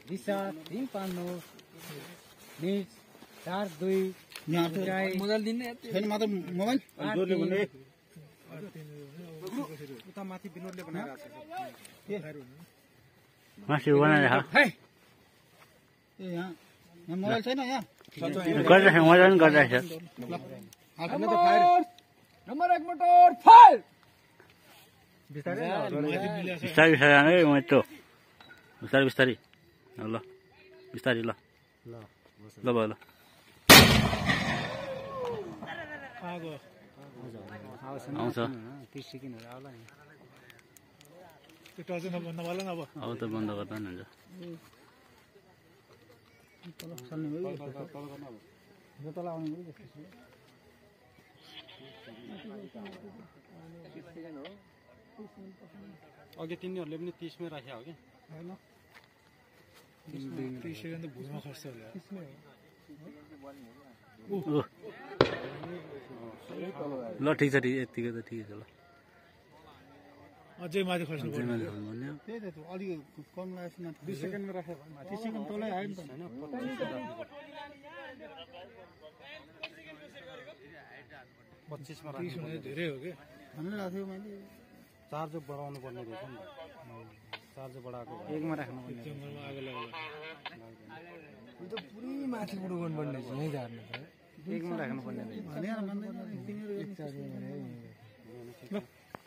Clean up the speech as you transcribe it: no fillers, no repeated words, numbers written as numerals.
दिशा 359 minute 42 mobile दिने छैन मात्र मोबाइल जोरले भन्ने उता माथि विनोदले बनाइरहेको छ मासु बनाइरहेको है ए यहाँ मोबाइल छैन यहाँ गरिरहेको मजा पनि गरिरहेको नम्बर 1 मोटर फायर बिस्तारै बिस्तारै जाने म यत्रो बिस्तारै बिस्तारै ल बिस्तारै ल ल ल आउँछ 30 सेकेन्डहरु आउला नि त्यो टर्च नबन्द वाला न अब अब त बन्द गर्दा नि हुन्छ बोतल आउने हो जस्तो अघि तिनीहरूले पनि 30 मै राख्या हो कि हैन 30 सेकेन्ड त भुइँमा खस्छ होला ल ठिक छ यतिको त ठिकै छ ल अझै माथि खस्नु पर्छ भन्यो त्यही त अलि कम लागेछ न 20 सेकेन्डमा राखे 30 सेकेन्ड तलै आयो नि त हैन 25 मा 30 हुने धेरै हो के भन्नु राख्यो मैले चार्ज बढाउनु पर्ने रहेछ नि चार्ज बढाएको एकमा राख्नु पर्ने जङ्गलमा आगो लाग्यो यो त पुरै माथि उडो गर्नु पर्ने छ यही झार्नु एकमा राख्नु पर्ने भनेर मान्दैन तिनीहरु